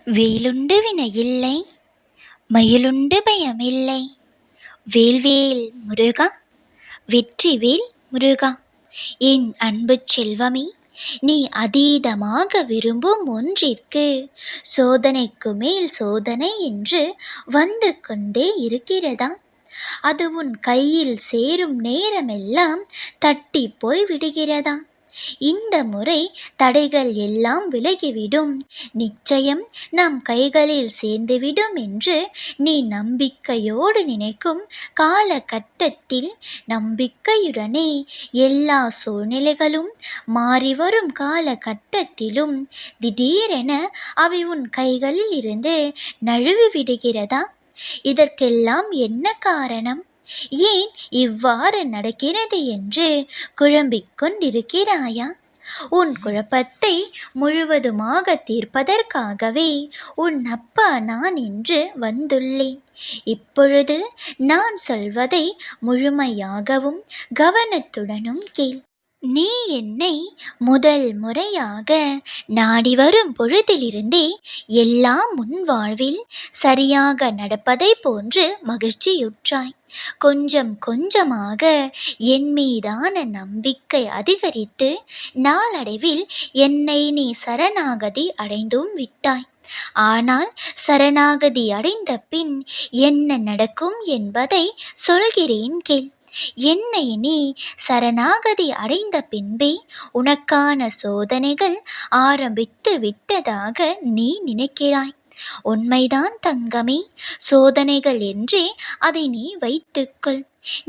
வேலுண்டு வினையில்லை, மயிலுண்டு பயமில்லை. வேல்வேல் முருகா, வெற்றிவேல் முருகா. என் அன்பு செல்வமே, நீ அதீதமாக விரும்பும் ஒன்றிற்கு சோதனைக்கு மேல் சோதனை என்று வந்து கொண்டே இருக்கிறதா? அது உன் கையில் சேரும் நேரமெல்லாம் தட்டி போய் விடுகிறதா? இந்த முறை தடைகள் எல்லாம் விலகிவிடும், நிச்சயம் நம் கைகளில் சேர்ந்துவிடும் என்று நீ நம்பிக்கையோடு நினைக்கும் காலகட்டத்தில் நம்பிக்கையுடனே எல்லா சூழ்நிலைகளும் மாறிவரும் காலகட்டத்திலும் திடீரென அவை உன் கைகளில் இருந்து நழுவி விடுகிறதா? இதற்கெல்லாம் என்ன காரணம்? ஏன் இவ்வாறு நடக்கிறது என்று குழம்பிக் கொண்டிருக்கிறாயா? உன் குழப்பத்தை முழுவதுமாக தீர்ப்பதற்காகவே உன் அப்பா நான் இன்று வந்துள்ளேன். இப்பொழுது நான் சொல்வதை முழுமையாகவும் கவனத்துடனும் கேள். நீ என்னை முதல் முறையாக நாடி வரும் பொழுதிலிருந்தே எல்லாம் உன் வாழ்வில் சரியாக நடப்பதை போன்று மகிழ்ச்சியுற்றாய். கொஞ்சம் கொஞ்சமாக என் மீதான நம்பிக்கை அதிகரித்து நாளடைவில் என்னை நீ சரணாகதி அடைந்தும் விட்டாய். ஆனால் சரணாகதி அடைந்த பின் என்ன நடக்கும் என்பதை சொல்கிறேன் கேள். என்னை நீ சரணாகதி அடைந்த பின்பே உனக்கான சோதனைகள் ஆரம்பித்து விட்டதாக நீ நினைக்கிறாய். உண்மைதான் தங்கமே, சோதனைகள் என்றே அதை நீ வைத்துக்கொள்.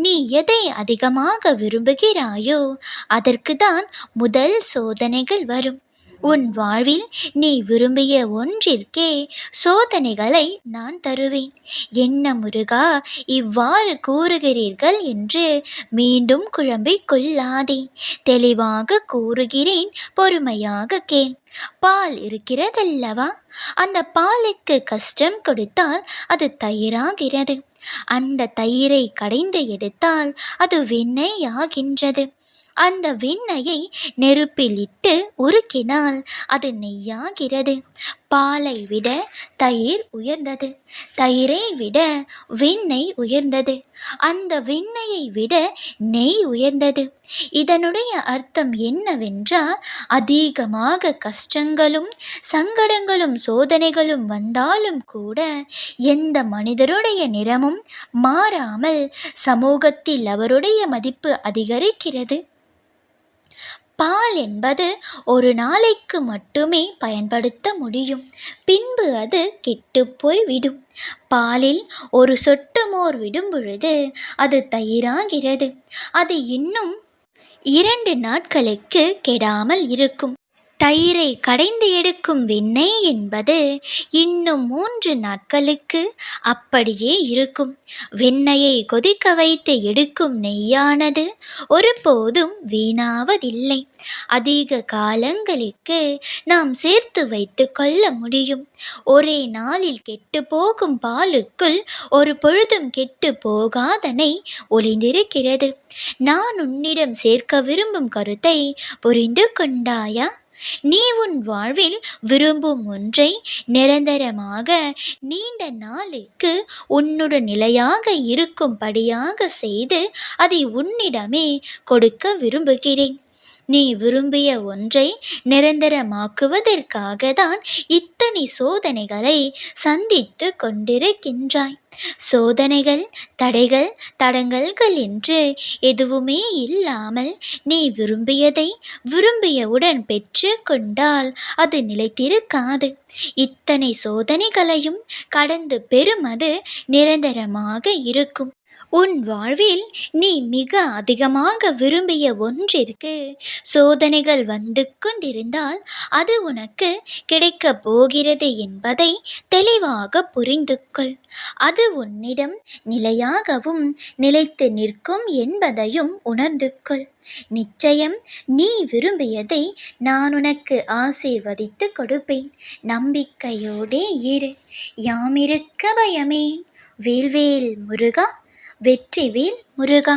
நீ எதை அதிகமாக விரும்புகிறாயோ அதற்கு தான் முதல் சோதனைகள் வரும். உன் வாழ்வில் நீ விரும்பிய ஒன்றிற்கே சோதனைகளை நான் தருவேன். என்ன முருகா இவ்வாறு கூறுகிறீர்கள் என்று மீண்டும் குழம்பிக் கொள்ளாதே. தெளிவாக கூறுகிறேன், பொறுமையாக கேள். பால் இருக்கிறதல்லவா, அந்த பாலுக்கு கஷ்டம் கொடுத்தால் அது தயிராகிறது. அந்த தயிரை கடைந்து எடுத்தால் அது வெண்ணெய் ஆகின்றது. அந்த வெண்ணெயை நெருப்பில் இட்டு உருக்கினால் அது நெய்யாகிறது. பாலை விட தயிர் உயர்ந்தது, தயிரை விட வெண்ணெய் உயர்ந்தது, அந்த வெண்ணெயை விட நெய் உயர்ந்தது. இதனுடைய அர்த்தம் என்னவென்றால், அதிகமாக கஷ்டங்களும் சங்கடங்களும் சோதனைகளும் வந்தாலும் கூட எந்த மனிதருடைய நிறமும் மாறாமல் சமூகத்தில் அவருடைய மதிப்பு அதிகரிக்கிறது. பால் என்பது ஒரு நாளைக்கு மட்டுமே பயன்படுத்த முடியும், பின்பு அது கெட்டுப்போய் விடும். பாலில் ஒரு சொட்டு மோர் விடும் பொழுது அது தயிராகிறது. அது இன்னும் 2 நாட்களுக்கு கெடாமல் இருக்கும். தயிரை கடைந்து எடுக்கும் வெண்ணெய் என்பது இன்னும் 3 நாட்களுக்கு அப்படியே இருக்கும். வெண்ணெயை கொதிக்க வைத்து எடுக்கும் நெய்யானது ஒருபோதும் வீணாவதில்லை. அதிக காலங்களுக்கு நாம் சேர்த்து வைத்து கொள்ள முடியும். ஒரே நாளில் கெட்டு போகும் பாலுக்குள் ஒரு பொழுதும் கெட்டு போகாத நெய் ஒளிந்திருக்கிறது. நான் உன்னிடம் சேர்க்க விரும்பும் கருத்தை புரிந்து கொண்டாயா? நீ உன் வாழ்வில் விரும்பும் ஒன்றை நிரந்தரமாக நீண்ட நாளுக்கு உன்னுடன் நிலையாக இருக்கும்படியாக செய்து அதை உன்னிடமே கொடுக்க விரும்புகிறேன். நீ விரும்பிய ஒன்றை நிரந்தரமாக்குவதற்காக தான் இத்தனை சோதனைகளை சந்தித்து கொண்டிருக்கின்றாய். சோதனைகள், தடைகள், தடங்கல்கள் என்று எதுவுமே இல்லாமல் நீ விரும்பியதை விரும்பியவுடன் பெற்று கொண்டால் அது நிலைத்திருக்காது. இத்தனை சோதனைகளையும் கடந்து பெறும் அது நிரந்தரமாக இருக்கும். உன் வாழ்வில் நீ மிக அதிகமாக விரும்பிய ஒன்றிற்கு சோதனைகள் வந்து கொண்டிருந்தால் அது உனக்கு கிடைக்கப் போகிறது என்பதை தெளிவாக புரிந்து கொள். அது உன்னிடம் நிலையாகவும் நிலைத்து நிற்கும் என்பதையும் உணர்ந்து கொள். நிச்சயம் நீ விரும்பியதை நான் உனக்கு ஆசீர்வதித்து கொடுப்பேன். நம்பிக்கையோடே இரு. யாமிருக்க பயமேன். வேல்வேல் முருகா, வெற்றிவேல் முருகா.